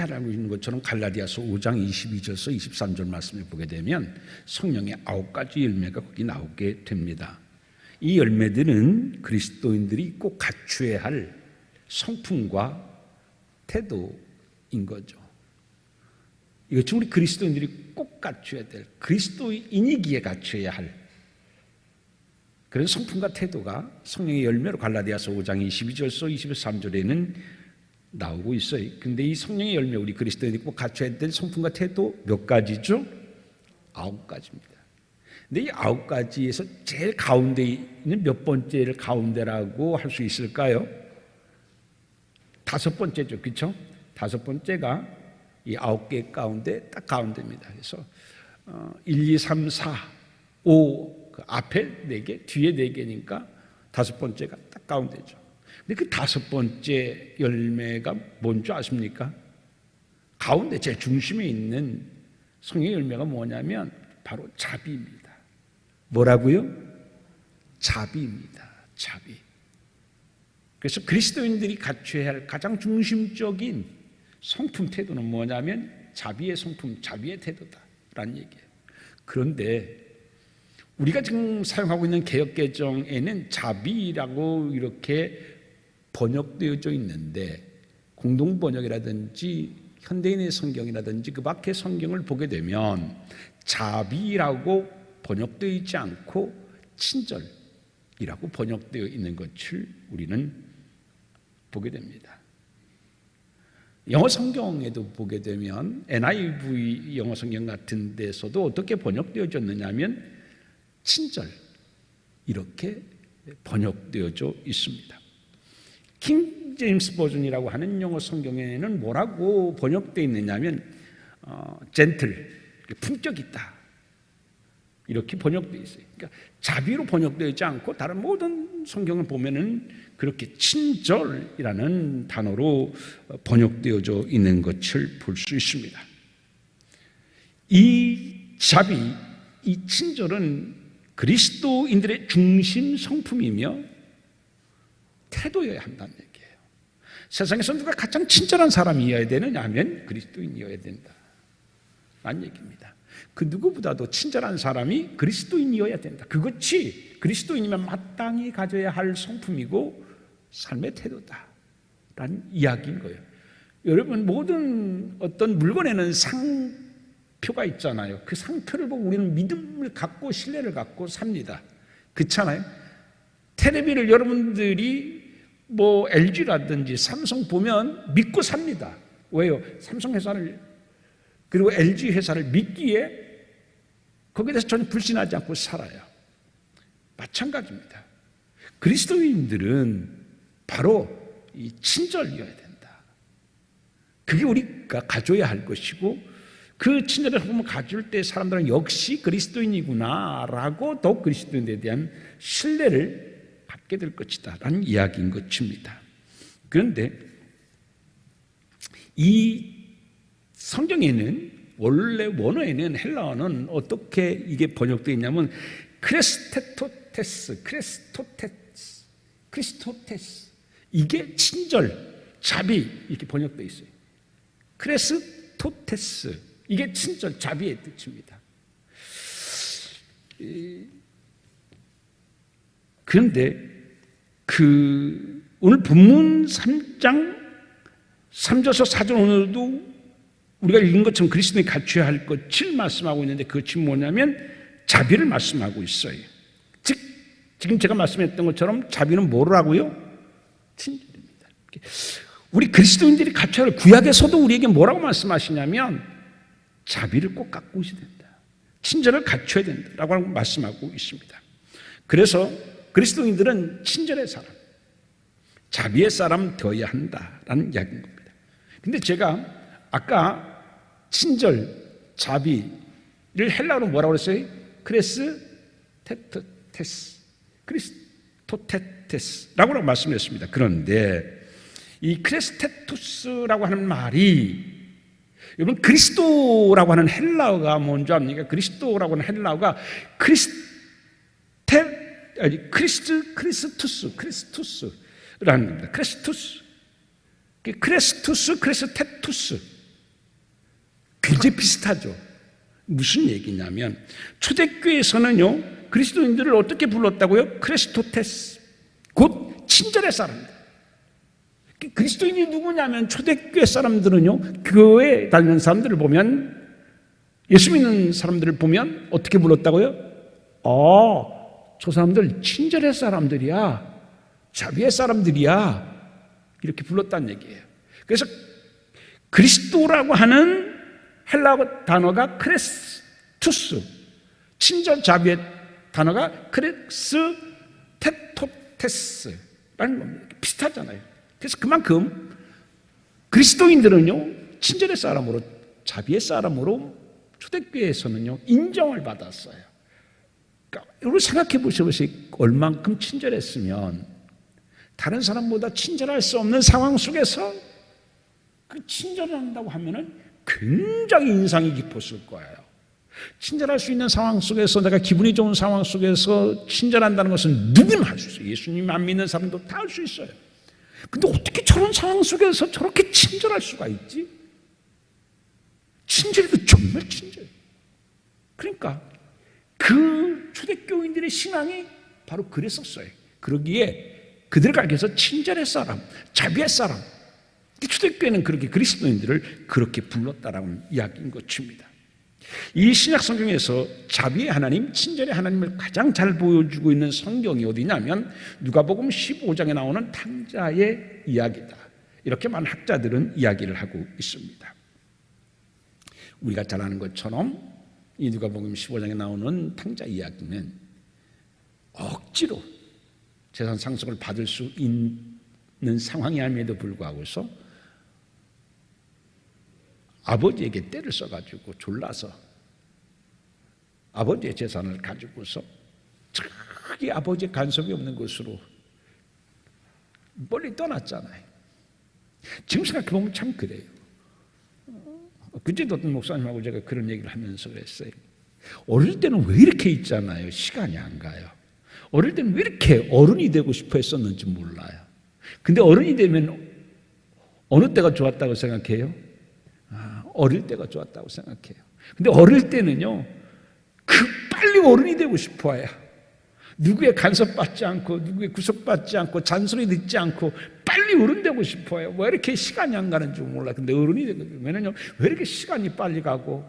잘 알고 있는 것처럼 갈라디아서 5장 22절에서 23절 말씀을 보게 되면 성령의 9가지 열매가 거기 나오게 됩니다. 이 열매들은 그리스도인들이 꼭 갖추어야 할 성품과 태도인 거죠. 이것은 우리 그리스도인들이 꼭 갖춰야 될, 그리스도인이기에 갖춰야 할 그런 성품과 태도가 성령의 열매로 갈라디아서 5장 22절에서 23절에는 나오고 있어요. 근데 이 성령의 열매, 우리 그리스도인들이 꼭 갖춰야 될 성품과 태도 몇 가지죠? 9가지입니다. 근데 이 9가지에서 제일 가운데 있는 몇 번째를 가운데라고 할 수 있을까요? 5번째죠. 그렇죠? 5번째가 이 9개 가운데 딱 가운데입니다. 그래서 1, 2, 3, 4, 5 그 앞에 4개, 뒤에 4개니까 5번째가 딱 가운데죠. 근데 그 5번째 열매가 뭔지 아십니까? 가운데 제일 중심에 있는 성령의 열매가 뭐냐면 바로 자비입니다. 뭐라고요? 자비입니다. 자비. 그래서 그리스도인들이 갖춰야 할 가장 중심적인 성품 태도는 뭐냐면 자비의 성품, 자비의 태도다라는 얘기예요. 그런데 우리가 지금 사용하고 있는 개역개정에는 자비라고 이렇게 번역되어져 있는데 공동번역이라든지 현대인의 성경이라든지 그 밖의 성경을 보게 되면 자비라고 번역되어 있지 않고 친절이라고 번역되어 있는 것을 우리는 보게 됩니다. 영어 성경에도 보게 되면 NIV 영어 성경 같은 데서도 어떻게 번역되어졌느냐 하면 친절 이렇게 번역되어져 있습니다. 킹 제임스 버전이라고 하는 영어 성경에는 뭐라고 번역되어 있느냐 하면 젠틀, 품격 있다 이렇게 번역되어 있어요. 그러니까 자비로 번역되어 있지 않고 다른 모든 성경을 보면은 그렇게 친절이라는 단어로 번역되어져 있는 것을 볼 수 있습니다. 이 자비, 이 친절은 그리스도인들의 중심 성품이며 태도여야 한다는 얘기예요. 세상에서 누가 가장 친절한 사람이어야 되느냐 하면 그리스도인이어야 된다는 얘기입니다. 그 누구보다도 친절한 사람이 그리스도인이어야 된다. 그것이 그리스도인이면 마땅히 가져야 할 성품이고 삶의 태도다라는 이야기인 거예요. 여러분, 모든 어떤 물건에는 상표가 있잖아요. 그 상표를 보고 우리는 믿음을 갖고 신뢰를 갖고 삽니다. 그렇잖아요. 텔레비를 여러분들이 뭐 LG라든지 삼성 보면 믿고 삽니다. 왜요? 삼성 회사를 그리고 LG 회사를 믿기에 거기에 대해서 전혀 불신하지 않고 살아요. 마찬가지입니다. 그리스도인들은 바로 이 친절이어야 된다. 그게 우리가 가져야 할 것이고 그 친절을 한번 가질 때 사람들은 역시 그리스도인이구나라고 더욱 그리스도인에 대한 신뢰를 갖게 될 것이다 라는 이야기인 것입니다. 그런데 이 성경에는 원래 원어에는 헬라어는 어떻게 이게 번역되어 있냐면 크레스토테스 이게 친절, 자비 이렇게 번역되어 있어요. 크레스토테스 이게 친절, 자비의 뜻입니다. 그런데 오늘 본문 3장 3절에서 4절 오늘도 우리가 읽은 것처럼 그리스도인이 갖춰야 할 것을 말씀하고 있는데 그것이 뭐냐면 자비를 말씀하고 있어요. 즉 지금 제가 말씀했던 것처럼 자비는 뭐라고요? 친절입니다. 우리 그리스도인들이 갖춰야 할 구약에서도 우리에게 뭐라고 말씀하시냐면 자비를 꼭 갖고 있어야 된다. 친절을 갖춰야 된다라고 말씀하고 있습니다. 그래서 그리스도인들은 친절의 사람, 자비의 사람 되어야 한다라는 이야기인 겁니다. 근데 제가 아까 친절, 자비를 헬라어로 뭐라고 그랬어요? 크리스토테테스라고 말씀했습니다. 그런데 이 크레스테투스라고 하는 말이 여러분 그리스도라고 하는 헬라어가 뭔지 압니까? 그리스도라고 하는 헬라어가 크리스투스라는 겁니다. 크리스테투스, 크리스테투스. 굉장히 비슷하죠. 무슨 얘기냐면 초대교회에서는요 그리스도인들을 어떻게 불렀다고요? 크레스토테스, 곧 친절의 사람들. 그리스도인이 누구냐면 초대교회 사람들은요 교회에 다니는 사람들을 보면, 예수 믿는 사람들을 보면 어떻게 불렀다고요? 저 사람들 친절의 사람들이야, 자비의 사람들이야, 이렇게 불렀다는 얘기예요. 그래서 그리스도라고 하는 헬라어 단어가 크레스투스, 친절 자비의 단어가 크레스테토테스라는 겁니다. 비슷하잖아요. 그래서 그만큼 그리스도인들은요 친절의 사람으로, 자비의 사람으로 초대교회에서는요 인정을 받았어요. 그러니까 여러분 생각해 보시면 얼만큼 친절했으면 다른 사람보다 친절할 수 없는 상황 속에서 그 친절을 한다고 하면은 굉장히 인상이 깊었을 거예요. 친절할 수 있는 상황 속에서, 내가 기분이 좋은 상황 속에서 친절한다는 것은 누구나 할 수 있어요. 예수님 안 믿는 사람도 다 할 수 있어요. 근데 어떻게 저런 상황 속에서 저렇게 친절할 수가 있지? 친절해도 정말 친절해. 그러니까 그 초대교인들의 신앙이 바로 그랬었어요. 그러기에 그들을 가리켜 해서 친절의 사람, 자비의 사람, 초대교회는 그렇게 그리스도인들을 그렇게 불렀다라는 이야기인 것입니다. 이 신약 성경에서 자비의 하나님, 친절의 하나님을 가장 잘 보여주고 있는 성경이 어디냐면 누가복음 15장에 나오는 탕자의 이야기다, 이렇게 많은 학자들은 이야기를 하고 있습니다. 우리가 잘 아는 것처럼 이 누가복음 15장에 나오는 탕자 이야기는 억지로 재산 상속을 받을 수 있는 상황이 아님에도 불구하고서 아버지에게 때를 써가지고 졸라서 아버지의 재산을 가지고서 저기 아버지의 간섭이 없는 곳으로 멀리 떠났잖아요. 지금 생각해보면 참 그래요. 그제도 어떤 목사님하고 제가 그런 얘기를 하면서 그랬어요. 어릴 때는 왜 이렇게 있잖아요. 시간이 안 가요. 어릴 때는 왜 이렇게 어른이 되고 싶어 했었는지 몰라요. 근데 어른이 되면 어느 때가 좋았다고 생각해요? 어릴 때가 좋았다고 생각해요. 근데 어릴 때는요 빨리 어른이 되고 싶어요. 누구의 간섭받지 않고, 누구의 구속받지 않고, 잔소리 듣지 않고 빨리 어른 되고 싶어요. 왜 이렇게 시간이 안 가는 줄 몰라. 근데 어른이 되면요 왜 이렇게 시간이 빨리 가고,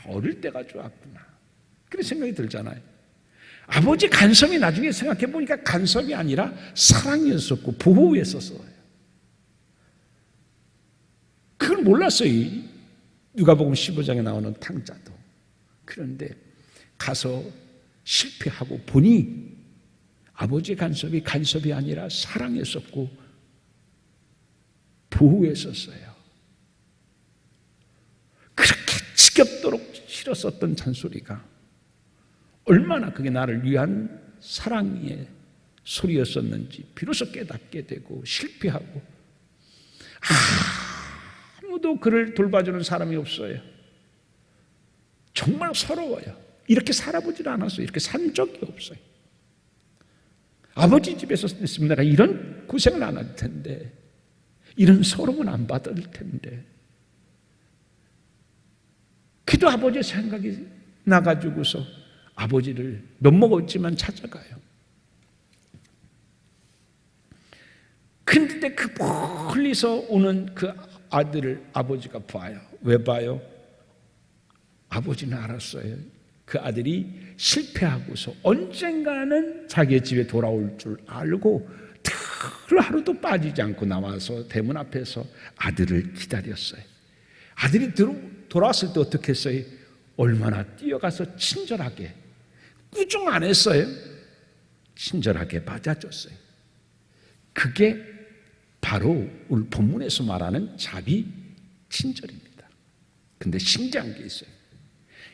어릴 때가 좋았구나, 그런 생각이 들잖아요. 아버지 간섭이 나중에 생각해 보니까 간섭이 아니라 사랑이었었고 보호였었어요. 그걸 몰랐어요. 누가복음 15장에 나오는 탕자도. 그런데 가서 실패하고 보니 아버지의 간섭이 아니라 사랑이었었고 보호했었어요. 그렇게 지겹도록 싫었었던 잔소리가 얼마나 그게 나를 위한 사랑의 소리였었는지 비로소 깨닫게 되고, 실패하고 아무도 그를 돌봐주는 사람이 없어요. 정말 서러워요. 이렇게 살아보질 않았어요. 이렇게 산 적이 없어요. 아버지 집에서 있으면 내가 이런 고생을 안 할 텐데, 이런 서러움은 안 받을 텐데. 그래도 아버지의 생각이 나가지고서 아버지를 엿먹었지만 찾아가요. 그런데 그 멀리서 오는 그 아들을 아버지가 봐요. 왜 봐요? 아버지는 알았어요. 그 아들이 실패하고서 언젠가는 자기의 집에 돌아올 줄 알고 하루도 빠지지 않고 나와서 대문 앞에서 아들을 기다렸어요. 아들이 돌아왔을 때 어떻게 했어요? 얼마나 뛰어가서 친절하게, 꾸중 안 했어요. 친절하게 맞아줬어요. 그게 바로 오늘 본문에서 말하는 자비, 친절입니다. 근데 신기한 게 있어요.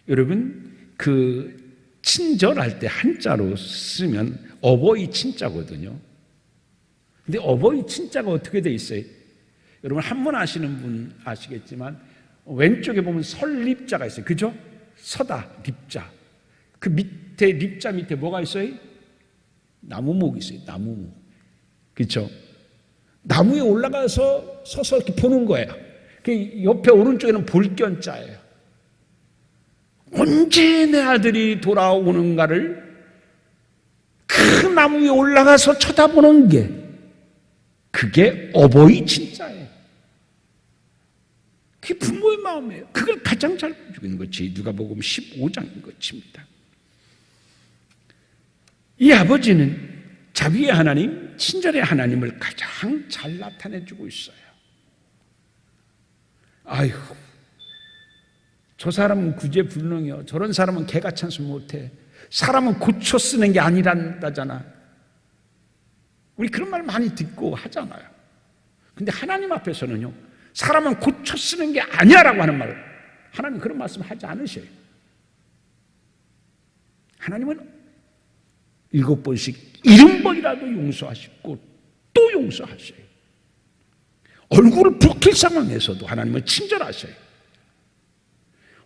여러분, 그 친절할 때 한자로 쓰면 어버이 친자거든요. 근데 어버이 친자가 어떻게 돼 있어요? 여러분 한문 아시는 분 아시겠지만 왼쪽에 보면 설립자가 있어요. 그죠? 서다, 립자. 그 밑에, 립자 밑에 뭐가 있어요? 나무목이 있어요. 나무목. 그렇죠? 나무에 올라가서 서서 이렇게 보는 거예요. 그 옆에 오른쪽에는 볼견자예요. 언제 내 아들이 돌아오는가를 그 나무 위에 올라가서 쳐다보는 게, 그게 어버이 진짜예요. 그게 부모의 마음이에요. 그걸 가장 잘 보여주고 있는 것이 누가복음 15장인 것입니다. 이 아버지는 자비의 하나님, 친절의 하나님을 가장 잘 나타내주고 있어요. 아이고, 저 사람은 구제불능이요, 저런 사람은 개가 찬수 못해, 사람은 고쳐 쓰는 게 아니란다잖아. 우리 그런 말 많이 듣고 하잖아요. 근데 하나님 앞에서는요, 사람은 고쳐 쓰는 게 아니야라고 하는 말을, 하나님 그런 말씀 하지 않으셔요. 하나님은 7번씩 70번이라도 용서하시고 또 용서하셔요. 얼굴을 붉힐 상황에서도 하나님은 친절하셔요.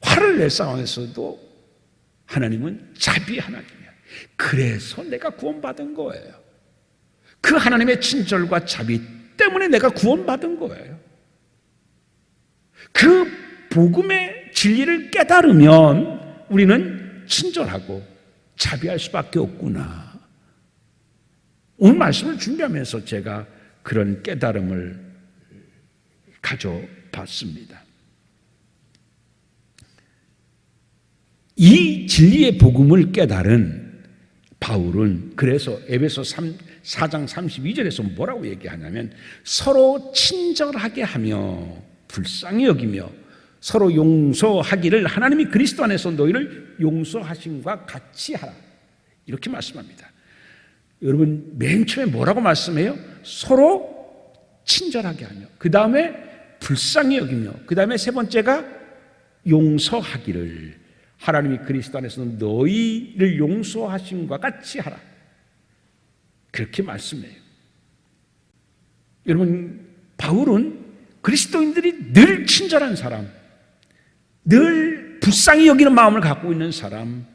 화를 낼 상황에서도 하나님은 자비 하나님이야. 그래서 내가 구원받은 거예요. 그 하나님의 친절과 자비 때문에 내가 구원받은 거예요. 그 복음의 진리를 깨달으면 우리는 친절하고 자비할 수밖에 없구나. 오늘 말씀을 준비하면서 제가 그런 깨달음을 가져봤습니다. 이 진리의 복음을 깨달은 바울은 그래서 에베소 4장 32절에서 뭐라고 얘기하냐면, 서로 친절하게 하며 불쌍히 여기며 서로 용서하기를 하나님이 그리스도 안에서 너희를 용서하심과 같이 하라, 이렇게 말씀합니다. 여러분, 맨 처음에 뭐라고 말씀해요? 서로 친절하게 하며, 그 다음에 불쌍히 여기며, 그 다음에 세 번째가 용서하기를 하나님이 그리스도 안에서 너희를 용서하심과 같이 하라, 그렇게 말씀해요. 여러분, 바울은 그리스도인들이 늘 친절한 사람, 늘 불쌍히 여기는 마음을 갖고 있는 사람,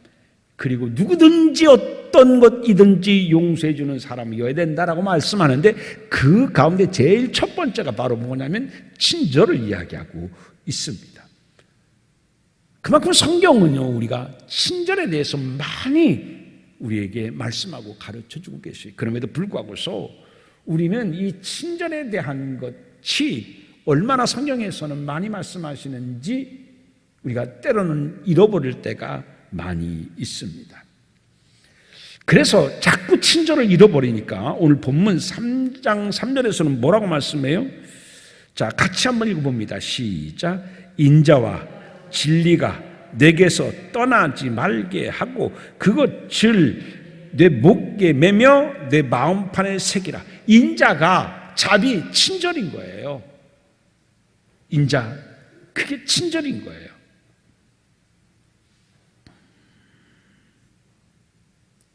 그리고 누구든지 어떤 것이든지 용서해 주는 사람이어야 된다라고 말씀하는데, 그 가운데 제일 첫 번째가 바로 뭐냐면 친절을 이야기하고 있습니다. 그만큼 성경은요, 우리가 친절에 대해서 많이 우리에게 말씀하고 가르쳐주고 계셔요. 그럼에도 불구하고서 우리는 이 친절에 대한 것이 얼마나 성경에서는 많이 말씀하시는지 우리가 때로는 잃어버릴 때가 많이 있습니다. 그래서 자꾸 친절을 잃어버리니까 오늘 본문 3장 3절에서는 뭐라고 말씀해요? 자, 같이 한번 읽어봅니다. 시작. 인자와 진리가 내게서 떠나지 말게 하고 그것을 내 목에 매며 내 마음판에 새기라. 인자가 자비, 친절인 거예요. 인자, 그게 친절인 거예요.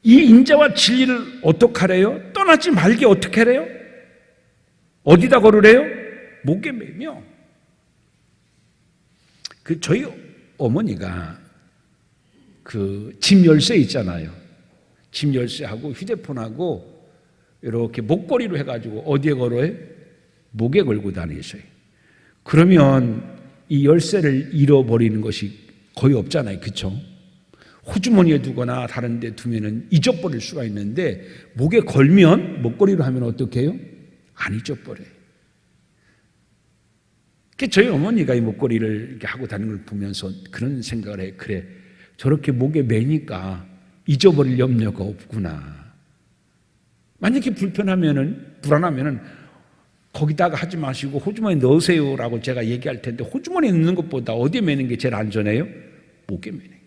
이 인자와 진리를 어떻게 하래요? 떠나지 말게 어떻게 하래요? 어디다 걸으래요? 목에 매며. 저희 어머니가 집 열쇠 있잖아요. 집 열쇠하고 휴대폰하고 이렇게 목걸이로 해가지고 어디에 걸어요? 목에 걸고 다니셔요. 그러면 이 열쇠를 잃어버리는 것이 거의 없잖아요. 그렇죠? 호주머니에 두거나 다른 데 두면은 잊어버릴 수가 있는데, 목에 걸면, 목걸이로 하면 어떻게 해요? 안 잊어버려요. 저희 어머니가 이 목걸이를 이렇게 하고 다니는 걸 보면서 그런 생각을 해요. 그래, 저렇게 목에 매니까 잊어버릴 염려가 없구나. 만약에 불안하면은 거기다가 하지 마시고 호주머니에 넣으세요라고 제가 얘기할 텐데, 호주머니에 넣는 것보다 어디에 매는 게 제일 안전해요? 목에 매는 게.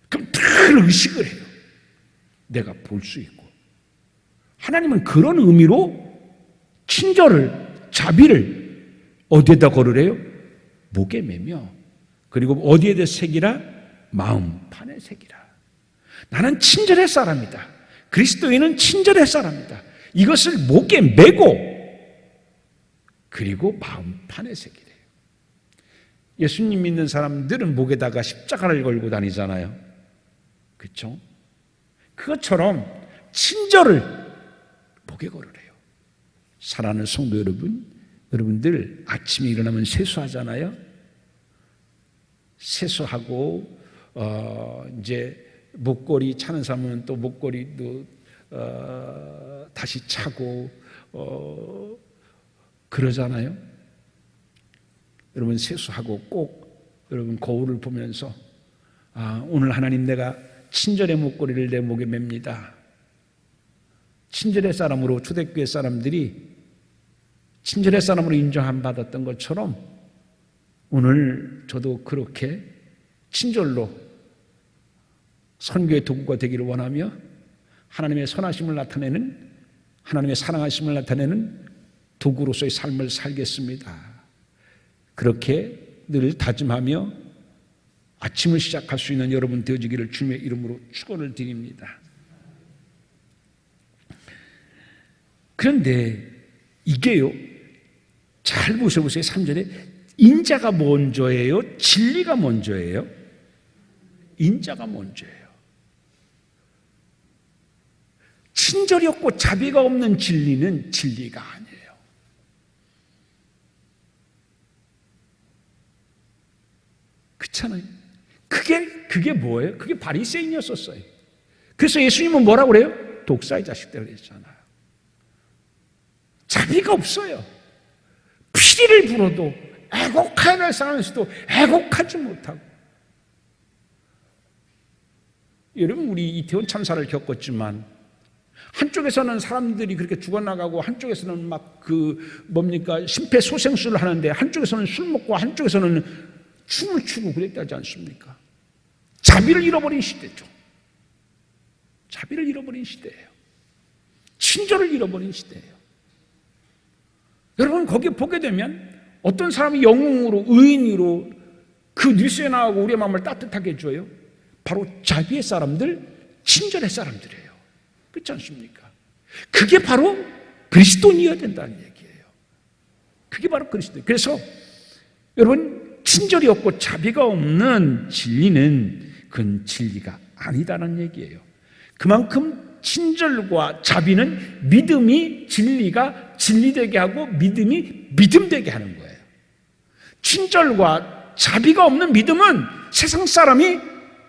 그럼 늘 의식을 해요. 내가 볼 수 있고. 하나님은 그런 의미로 친절을, 자비를 어디에다 걸으래요? 목에 매며. 그리고 어디에다 새기라? 마음판에 새기라. 나는 친절할 사람이다. 그리스도인은 친절할 사람이다. 이것을 목에 매고 그리고 마음판에 새기래요. 예수님 믿는 사람들은 목에다가 십자가를 걸고 다니잖아요. 그렇죠? 그것처럼 친절을 목에 걸으래요. 사랑하는 성도 여러분, 여러분들 아침에 일어나면 세수하잖아요. 세수하고 이제 목걸이 차는 사람은 또 목걸이도 다시 차고 그러잖아요. 여러분 세수하고 꼭 여러분 거울을 보면서 오늘 하나님 내가 친절의 목걸이를 내 목에 맵니다. 친절의 사람으로 초대교회 사람들이 친절의 사람으로 인정 받았던 것처럼 오늘 저도 그렇게 친절로 선교의 도구가 되기를 원하며 하나님의 선하심을 나타내는, 하나님의 사랑하심을 나타내는 도구로서의 삶을 살겠습니다. 그렇게 늘 다짐하며 아침을 시작할 수 있는 여러분 되어지기를 주님의 이름으로 축원을 드립니다. 그런데 이게요, 잘 보셔보세요. 3절에 인자가 먼저예요? 진리가 먼저예요? 인자가 먼저예요. 친절이 없고 자비가 없는 진리는 진리가 아니에요. 그렇잖아요. 그게 뭐예요? 그게 바리새인이었었어요. 그래서 예수님은 뭐라고 그래요? 독사의 자식들 그랬잖아요. 자비가 없어요. 피리를 불어도 애곡해야 될 사람에서도 애곡하지 못하고. 여러분 우리 이태원 참사를 겪었지만 한쪽에서는 사람들이 그렇게 죽어나가고 한쪽에서는 막 심폐소생술을 하는데 한쪽에서는 술 먹고 한쪽에서는 춤을 추고 그랬다지 않습니까? 자비를 잃어버린 시대죠. 자비를 잃어버린 시대예요. 친절을 잃어버린 시대예요. 여러분 거기에 보게 되면 어떤 사람이 영웅으로 의인으로 그 뉴스에 나오고 우리의 마음을 따뜻하게 해줘요. 바로 자비의 사람들, 친절의 사람들이에요. 그렇지 않습니까? 그게 바로 그리스도인이어야 된다는 얘기예요. 그게 바로 그리스도. 그래서 여러분 친절이 없고 자비가 없는 진리는 그건 진리가 아니다는 얘기예요. 그만큼 친절과 자비는 믿음이 진리가 진리되게 하고 믿음이 믿음되게 하는 거예요. 친절과 자비가 없는 믿음은 세상 사람이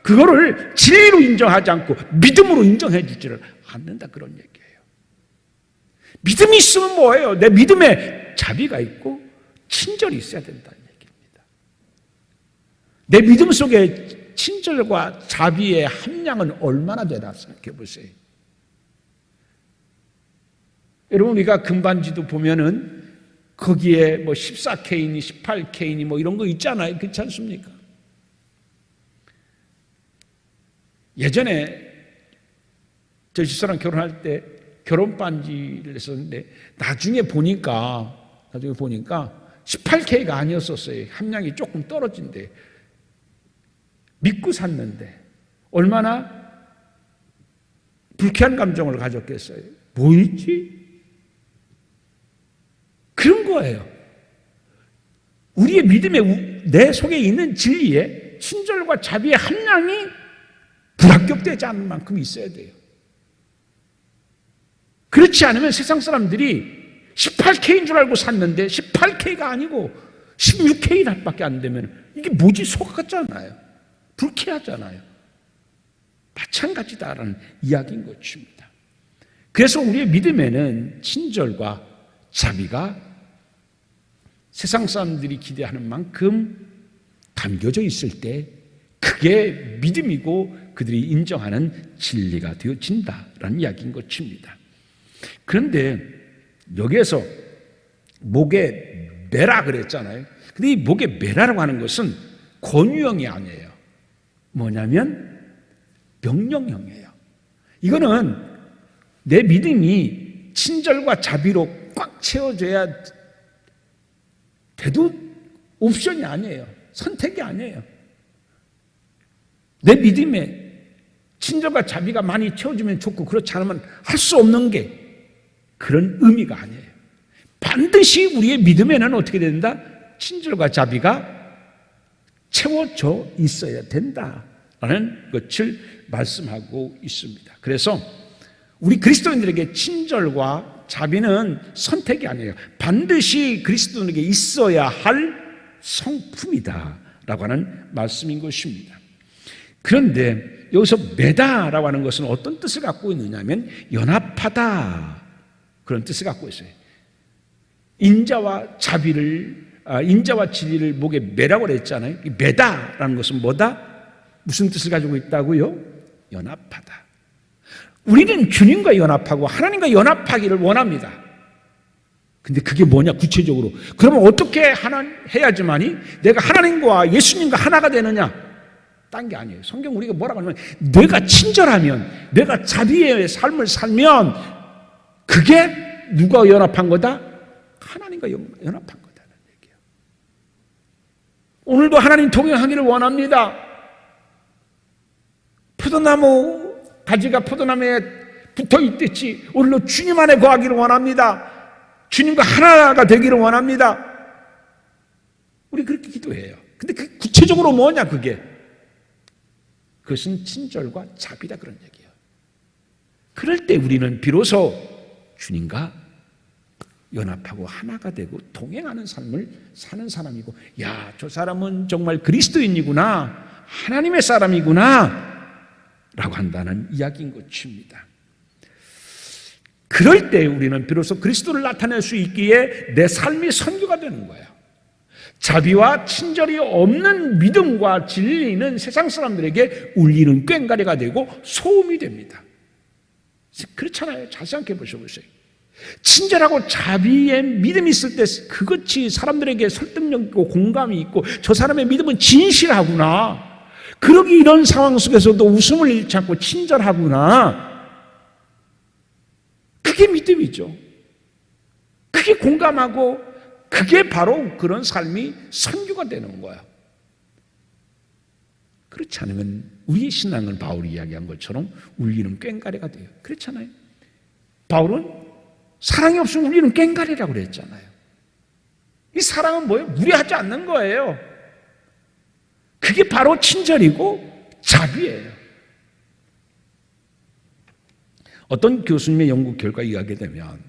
그거를 진리로 인정하지 않고 믿음으로 인정해 주지를 않는다, 그런 얘기예요. 믿음이 있으면 뭐예요? 내 믿음에 자비가 있고 친절이 있어야 된다는 얘기입니다. 내 믿음 속에 친절과 자비의 함량은 얼마나 되나 생각해 보세요. 여러분 우리가 금반지도 보면은 거기에 뭐 14K니 18K니 뭐 이런 거 있잖아요. 그렇지 않습니까? 예전에 저 집사람 결혼할 때 결혼 반지를 했었는데 나중에 보니까 18K가 아니었었어요. 함량이 조금 떨어진대. 믿고 샀는데 얼마나 불쾌한 감정을 가졌겠어요. 뭐였지? 그런 거예요. 우리의 믿음에 내 속에 있는 진리에 친절과 자비의 함량이 불합격되지 않는 만큼 있어야 돼요. 그렇지 않으면 세상 사람들이 18K인 줄 알고 샀는데 18K가 아니고 16K밖에 안 되면 이게 뭐지? 속았잖아요. 불쾌하잖아요. 마찬가지다라는 이야기인 것입니다. 그래서 우리의 믿음에는 친절과 자비가 세상 사람들이 기대하는 만큼 담겨져 있을 때 그게 믿음이고 그들이 인정하는 진리가 되어진다라는 이야기인 것입니다. 그런데 여기에서 목에 매라 그랬잖아요. 근데 이 목에 매라라고 하는 것은 권유형이 아니에요. 뭐냐면 명령형이에요. 이거는 내 믿음이 친절과 자비로 꽉 채워져야 돼도 옵션이 아니에요. 선택이 아니에요. 내 믿음에 친절과 자비가 많이 채워지면 좋고 그렇지 않으면 할 수 없는 게 그런 의미가 아니에요. 반드시 우리의 믿음에는 어떻게 된다? 친절과 자비가 채워져 있어야 된다라는 것을 말씀하고 있습니다. 그래서 우리 그리스도인들에게 친절과 자비는 선택이 아니에요. 반드시 그리스도인에게 있어야 할 성품이다라는 하는 말씀인 것입니다. 그런데 여기서 매다라고 하는 것은 어떤 뜻을 갖고 있느냐 하면 연합하다, 그런 뜻을 갖고 있어요. 인자와 진리를 목에 매라고 그랬잖아요. 매다라는 것은 뭐다? 무슨 뜻을 가지고 있다고요? 연합하다. 우리는 주님과 연합하고 하나님과 연합하기를 원합니다. 근데 그게 뭐냐 구체적으로? 그러면 어떻게 해야지만이 내가 하나님과 예수님과 하나가 되느냐? 딴 게 아니에요. 성경 우리가 뭐라고 하냐면 내가 친절하면, 내가 자비의 삶을 살면 그게 누가 연합한 거다? 하나님과 연합한 거다는 얘기예요. 오늘도 하나님 동행하기를 원합니다. 포도나무 가지가 포도나무에 붙어 있듯이 오늘도 주님 안에 거하기를 원합니다. 주님과 하나가 되기를 원합니다. 우리 그렇게 기도해요. 근데 그 구체적으로 뭐냐 그게? 그것은 친절과 자비다 그런 얘기예요. 그럴 때 우리는 비로소 주님과 연합하고 하나가 되고 동행하는 삶을 사는 사람이고, 야, 저 사람은 정말 그리스도인이구나, 하나님의 사람이구나 라고 한다는 이야기인 것입니다. 그럴 때 우리는 비로소 그리스도를 나타낼 수 있기에 내 삶이 선교가 되는 거예요. 자비와 친절이 없는 믿음과 진리는 세상 사람들에게 울리는 꽹과리가 되고 소음이 됩니다. 그렇잖아요. 잘 생각해 보셔보세요. 친절하고 자비의 믿음이 있을 때 그것이 사람들에게 설득력 있고 공감이 있고, 저 사람의 믿음은 진실하구나, 그러기 이런 상황 속에서도 웃음을 잃지 않고 친절하구나, 그게 믿음이죠. 그게 공감하고 그게 바로 그런 삶이 선교가 되는 거야. 그렇지 않으면 우리의 신앙은 바울이 이야기한 것처럼 울리는 꽹과리가 돼요. 그렇잖아요. 바울은 사랑이 없으면 울리는 꽹과리라고 그랬잖아요. 이 사랑은 뭐예요? 무례하지 않는 거예요. 그게 바로 친절이고 자비예요. 어떤 교수님의 연구 결과 이야기하게 되면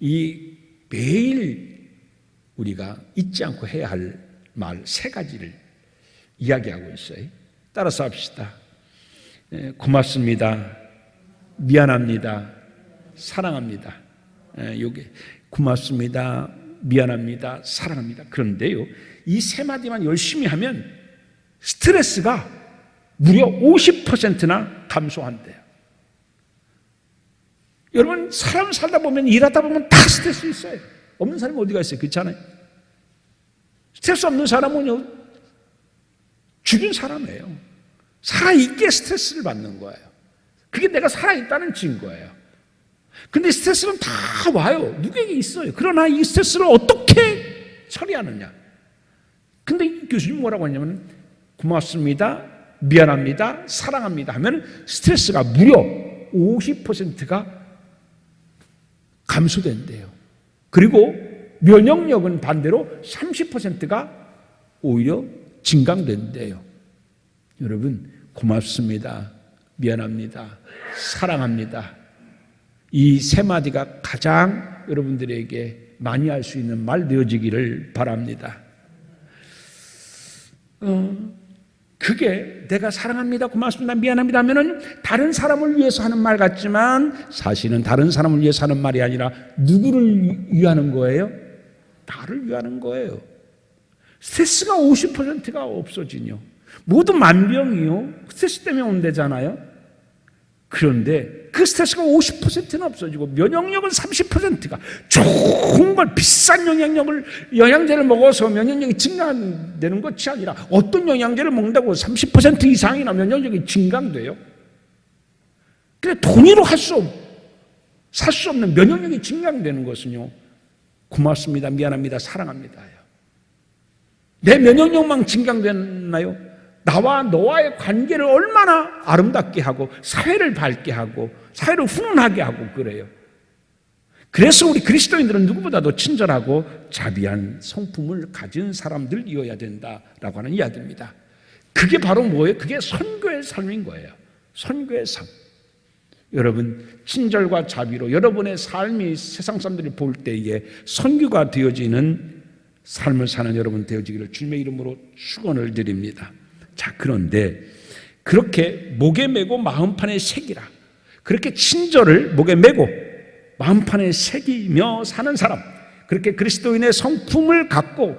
이 매일 우리가 잊지 않고 해야 할 말 3가지를 이야기하고 있어요. 따라서 합시다. 고맙습니다. 미안합니다. 사랑합니다. 요게 고맙습니다. 미안합니다. 사랑합니다. 그런데요, 이 3마디만 열심히 하면 스트레스가 무려 50%나 감소한대요. 여러분, 사람 살다 보면, 일하다 보면 다 스트레스 있어요. 없는 사람이 어디가 있어요? 그렇잖아요. 스트레스 없는 사람은요, 죽인 사람이에요. 살아있게 스트레스를 받는 거예요. 그게 내가 살아있다는 증거예요. 근데 스트레스는 다 와요. 누구에게 있어요. 그러나 이 스트레스를 어떻게 처리하느냐. 근데 이 교수님 뭐라고 하냐면 고맙습니다, 미안합니다, 사랑합니다 하면 스트레스가 무려 50%가 감소된대요. 그리고 면역력은 반대로 30%가 오히려 증강된대요. 여러분, 고맙습니다, 미안합니다, 사랑합니다, 이 3마디가 가장 여러분들에게 많이 할 수 있는 말 되어지기를 바랍니다. 그게 내가 사랑합니다, 고맙습니다, 미안합니다 하면은 다른 사람을 위해서 하는 말 같지만 사실은 다른 사람을 위해서 하는 말이 아니라 누구를 위하는 거예요? 나를 위하는 거예요. 스트레스가 50%가 없어지뇨. 모두 만병이요, 스트레스 때문에 온대잖아요. 그런데 그 스트레스가 50%는 없어지고 면역력은 30%가, 좋은 걸, 비싼 영양제를 먹어서 면역력이 증강되는 것이 아니라 어떤 영양제를 먹는다고 30% 이상이나 면역력이 증강돼요? 근데 돈으로 살 수 없는 면역력이 증강되는 것은요, 고맙습니다, 미안합니다, 사랑합니다예요. 내 면역력만 증강됐나요? 나와 너와의 관계를 얼마나 아름답게 하고 사회를 밝게 하고 사회를 훈훈하게 하고 그래요. 그래서 우리 그리스도인들은 누구보다도 친절하고 자비한 성품을 가진 사람들이어야 된다라고 하는 이야기입니다. 그게 바로 뭐예요? 그게 선교의 삶인 거예요. 선교의 삶. 여러분, 친절과 자비로 여러분의 삶이 세상 사람들이 볼 때에 선교가 되어지는 삶을 사는 여러분 되어지기를 주님의 이름으로 축원을 드립니다. 자, 그런데 그렇게 목에 메고 마음판에 새기라, 그렇게 친절을 목에 메고 마음판에 새기며 사는 사람, 그렇게 그리스도인의 성품을 갖고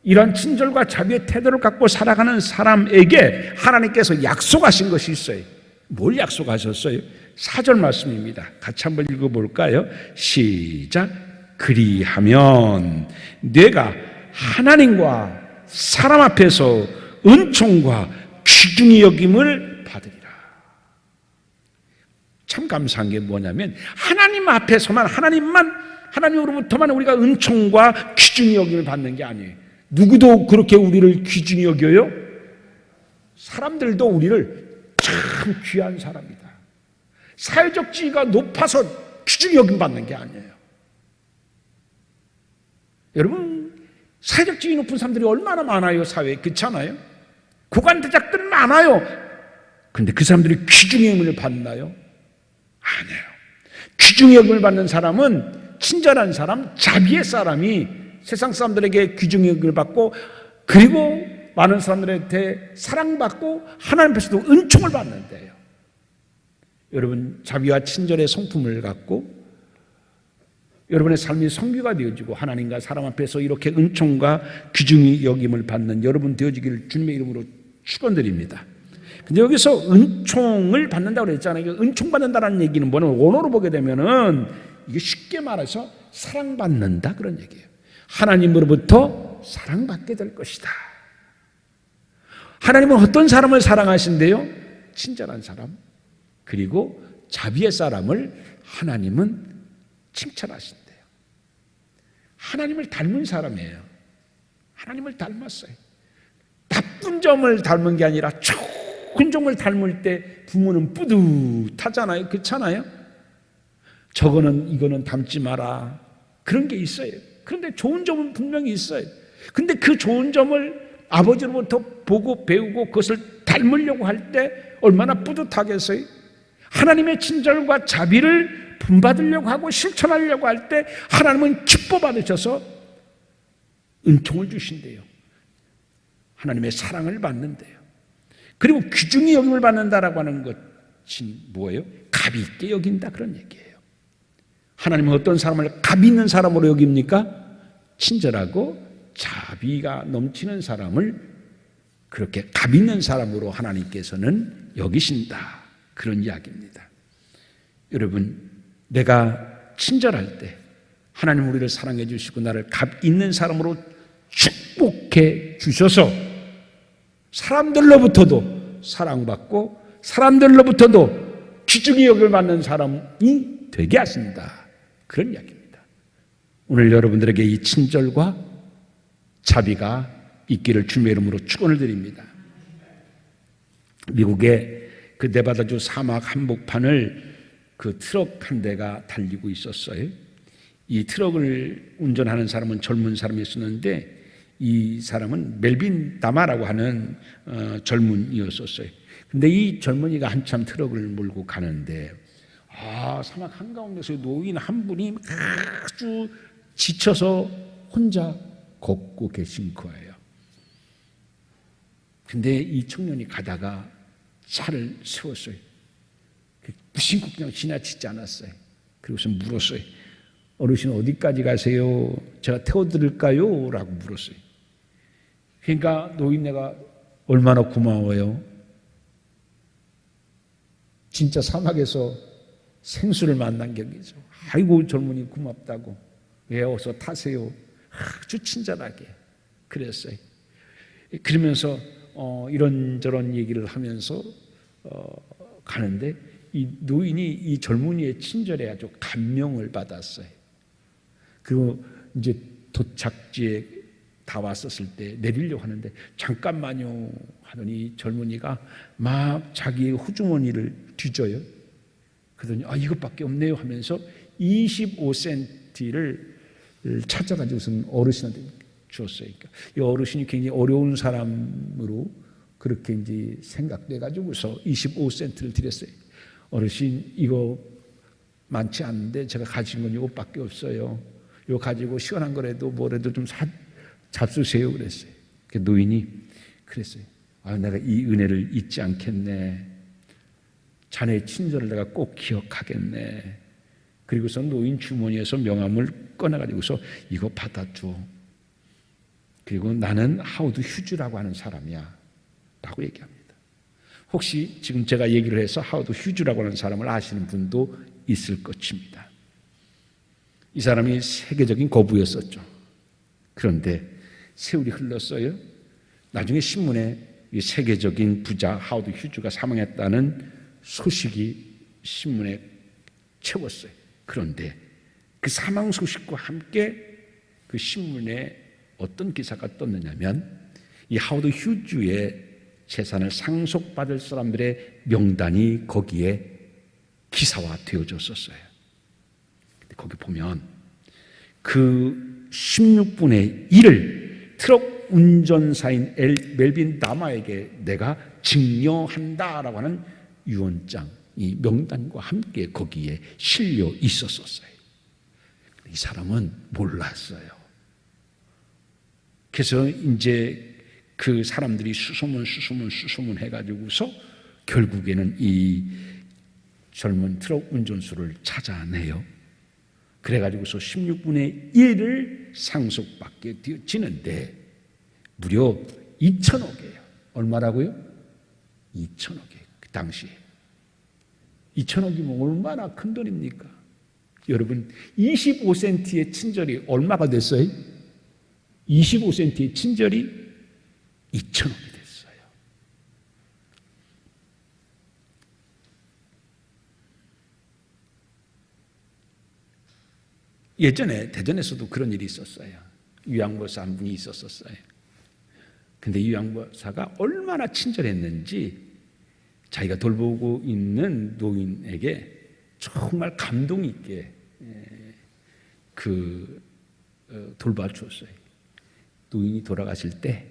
이런 친절과 자비의 태도를 갖고 살아가는 사람에게 하나님께서 약속하신 것이 있어요. 뭘 약속하셨어요? 4절 말씀입니다. 같이 한번 읽어볼까요? 시작. 그리하면 내가 하나님과 사람 앞에서 은총과 귀중히 여김을 받으리라. 참 감사한 게 뭐냐면 하나님 앞에서만, 하나님으로부터만 우리가 은총과 귀중히 여김을 받는 게 아니에요. 누구도 그렇게 우리를 귀중히 여겨요? 사람들도 우리를 참 귀한 사람이다, 사회적 지위가 높아서 귀중히 여김 받는 게 아니에요. 여러분, 사회적 지위 높은 사람들이 얼마나 많아요, 사회에. 그렇지 않아요? 고관대작들 많아요. 그런데 그 사람들이 귀중히 여김을 받나요? 아니에요. 귀중히 여김을 받는 사람은 친절한 사람, 자비의 사람이 세상 사람들에게 귀중히 여김을 받고, 그리고 많은 사람들한테 사랑받고 하나님 앞에서도 은총을 받는데요. 여러분, 자비와 친절의 성품을 갖고 여러분의 삶이 성교가 되어지고 하나님과 사람 앞에서 이렇게 은총과 귀중히 여김을 받는 여러분 되어지기를 주님의 이름으로 축원드립니다. 근데 여기서 은총을 받는다고 그랬잖아요. 은총 받는다는 얘기는 뭐냐면 원어로 보게 되면은 이게 쉽게 말해서 사랑받는다 그런 얘기예요. 하나님으로부터 사랑받게 될 것이다. 하나님은 어떤 사람을 사랑하신대요? 친절한 사람, 그리고 자비의 사람을 하나님은 칭찬하신대요. 하나님을 닮은 사람이에요. 하나님을 닮았어요. 나쁜 점을 닮은 게 아니라 좋은 점을 닮을 때 부모는 뿌듯하잖아요. 그렇잖아요? 이거는 닮지 마라, 그런 게 있어요. 그런데 좋은 점은 분명히 있어요. 근데 그 좋은 점을 아버지로부터 보고 배우고 그것을 닮으려고 할 때 얼마나 뿌듯하겠어요? 하나님의 친절과 자비를 본받으려고 하고 실천하려고 할 때 하나님은 기뻐 받으셔서 은총을 주신대요. 하나님의 사랑을 받는데요. 그리고 귀중히 여김을 받는다라고 하는 것이 뭐예요? 값 있게 여긴다 그런 얘기예요. 하나님은 어떤 사람을 값 있는 사람으로 여깁니까? 친절하고 자비가 넘치는 사람을 그렇게 값 있는 사람으로 하나님께서는 여기신다, 그런 이야기입니다. 여러분, 내가 친절할 때 하나님 우리를 사랑해 주시고 나를 값 있는 사람으로 축복해 주셔서 사람들로부터도 사랑받고 사람들로부터도 귀중히 여김을 받는 사람이 되게 하신다, 그런 이야기입니다. 오늘 여러분들에게 이 친절과 자비가 있기를 주님의 이름으로 축원을 드립니다. 미국의 그 네바다주 사막 한복판을 그 트럭 한 대가 달리고 있었어요. 이 트럭을 운전하는 사람은 젊은 사람이었는데 이 사람은 멜빈 다마라고 하는 젊은이였었어요. 근데 이 젊은이가 한참 트럭을 몰고 가는데 사막 한가운데서 노인 한 분이 아주 지쳐서 혼자 걷고 계신 거예요. 근데 이 청년이 가다가 차를 세웠어요. 무심코 그냥 지나치지 않았어요. 그리고서 물었어요. 어르신 어디까지 가세요? 제가 태워드릴까요? 라고 물었어요. 그러니까 노인네가 얼마나 고마워요. 진짜 사막에서 생수를 만난 격이죠. 아이고 젊은이 고맙다고. 왜 어서 타세요. 아주 친절하게 그랬어요. 그러면서 이런저런 얘기를 하면서 가는데 이 노인이 이 젊은이의 친절에 아주 감명을 받았어요. 그리고 이제 도착지에 다 왔었을 때 내리려고 하는데 잠깐만요 하더니 젊은이가 막 자기의 호주머니를 뒤져요. 그러더니 이것밖에 없네요 하면서 25센트를 찾아가지고선 어르신한테 주었어요. 그러니까 이 어르신이 굉장히 어려운 사람으로 그렇게 이제 생각돼 가지고서 25센트를 드렸어요. 어르신 이거 많지 않은데 제가 가진 건 이것밖에 없어요. 이거 가지고 시원한 거라도 뭐라도 좀 잡수세요 그랬어요. 그 노인이 그랬어요. 내가 이 은혜를 잊지 않겠네. 자네의 친절을 내가 꼭 기억하겠네. 그리고서 노인 주머니에서 명함을 꺼내가지고서 이거 받아줘. 그리고 나는 하워드 휴즈라고 하는 사람이야 라고 얘기합니다. 혹시 지금 제가 얘기를 해서 하워드 휴즈라고 하는 사람을 아시는 분도 있을 것입니다. 이 사람이 세계적인 거부였었죠. 그런데 세월이 흘렀어요. 나중에 신문에 이 세계적인 부자 하워드 휴즈가 사망했다는 소식이 신문에 채웠어요. 그런데 그 사망 소식과 함께 그 신문에 어떤 기사가 떴느냐면 이 하워드 휴즈의 재산을 상속받을 사람들의 명단이 거기에 기사화되어졌었어요. 거기 보면 그 16분의 1을 트럭 운전사인 멜빈 다마에게 내가 증여한다라고 하는 유언장이 명단과 함께 거기에 실려 있었어요. 이 사람은 몰랐어요. 그래서 이제 그 사람들이 수소문 해가지고서 결국에는 이 젊은 트럭 운전수를 찾아내요. 그래가지고서 16분의 1을 상속받게 되어지는데 무려 2천억이에요. 얼마라고요? 2천억이에요. 그 당시에. 2천억이면 얼마나 큰 돈입니까? 여러분 25센트의 친절이 얼마가 됐어요? 25센트의 친절이 2천억이 됐어요. 예전에 대전에서도 그런 일이 있었어요. 유양보사 한 분이 있었어요. 근데 유양보사가 얼마나 친절했는지 자기가 돌보고 있는 노인에게 정말 감동 있게 돌봐주었어요. 노인이 돌아가실 때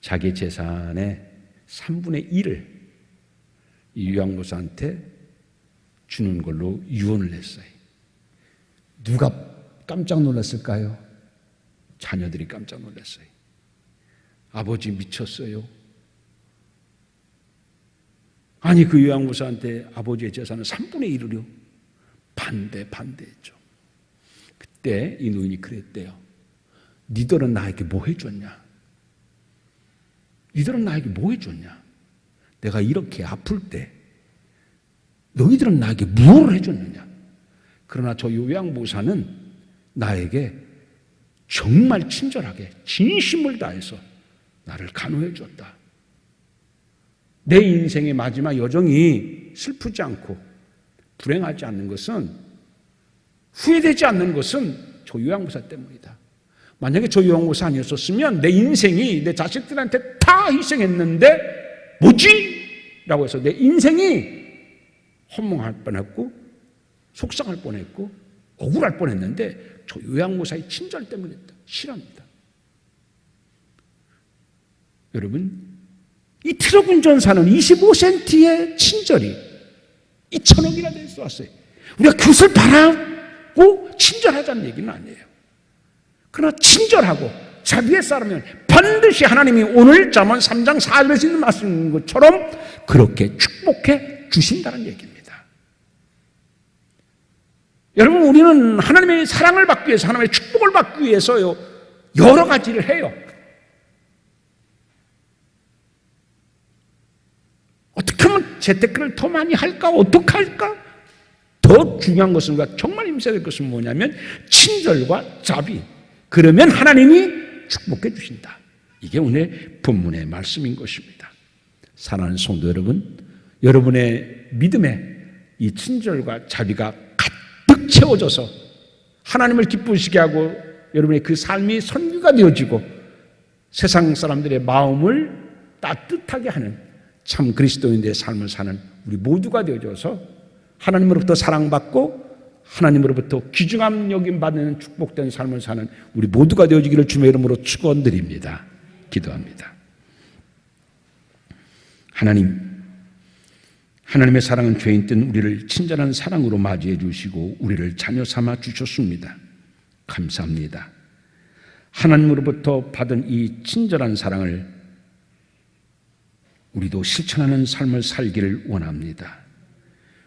자기 재산의 3분의 1을 이 유양보사한테 주는 걸로 유언을 했어요. 누가 깜짝 놀랐을까요? 자녀들이 깜짝 놀랐어요. 아버지 미쳤어요. 아니 그 요양보사한테 아버지의 재산은 3분의 1을요. 반대했죠. 그때 이 노인이 그랬대요. 니들은 나에게 뭐 해줬냐? 니들은 나에게 뭐 해줬냐? 내가 이렇게 아플 때 너희들은 나에게 무엇을 해줬느냐? 그러나 저 요양보사는 나에게 정말 친절하게 진심을 다해서 나를 간호해 줬다. 내 인생의 마지막 여정이 슬프지 않고 불행하지 않는 것은, 후회되지 않는 것은 저 요양보사 때문이다. 만약에 저 요양보사 아니었었으면 내 인생이 내 자식들한테 다 희생했는데 뭐지? 라고 해서 내 인생이 허망할 뻔했고 속상할 뻔했고 억울할 뻔했는데 저 요양보사의 친절 때문에 싫합니다. 여러분, 이 트럭 운전사는 25센트의 친절이 2천억이나 될 수 왔어요. 우리가 그것을 바라고 친절하자는 얘기는 아니에요. 그러나 친절하고 자비에 따르면 반드시 하나님이 오늘 잠언 3장 4절에서 있는 말씀인 것처럼 그렇게 축복해 주신다는 얘기입니다. 여러분, 우리는 하나님의 사랑을 받기 위해서, 하나님의 축복을 받기 위해서요, 여러 가지를 해요. 어떻게 하면 재테크를 더 많이 할까? 어떻게 할까? 더 중요한 것은, 우리가 정말 힘써야 될 것은 뭐냐면 친절과 자비. 그러면 하나님이 축복해 주신다. 이게 오늘 본문의 말씀인 것입니다. 사랑하는 성도 여러분, 여러분의 믿음에 이 친절과 자비가 가득 채워져서 하나님을 기쁘시게 하고 여러분의 그 삶이 선교가 되어지고 세상 사람들의 마음을 따뜻하게 하는 참 그리스도인들의 삶을 사는 우리 모두가 되어져서 하나님으로부터 사랑받고 하나님으로부터 귀중함 여김 받는 축복된 삶을 사는 우리 모두가 되어지기를 주의 이름으로 축원드립니다. 기도합니다. 하나님의 사랑은 죄인 된 우리를 친절한 사랑으로 맞이해 주시고 우리를 자녀 삼아 주셨습니다. 감사합니다. 하나님으로부터 받은 이 친절한 사랑을 우리도 실천하는 삶을 살기를 원합니다.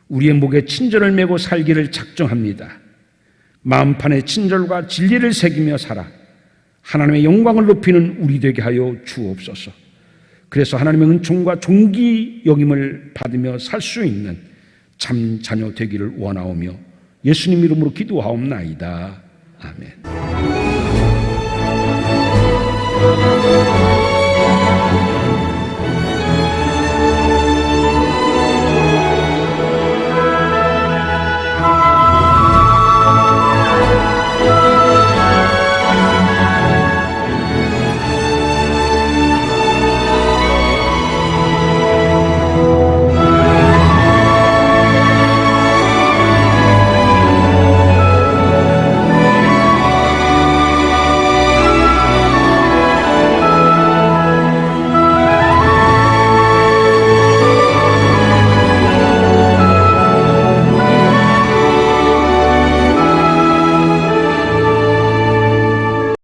우리의 목에 친절을 메고 살기를 작정합니다. 마음판에 친절과 진리를 새기며 살아 하나님의 영광을 높이는 우리 되게 하여 주옵소서. 그래서 하나님의 은총과 존귀 여김을 받으며 살 수 있는 참 자녀 되기를 원하오며 예수님 이름으로 기도하옵나이다. 아멘.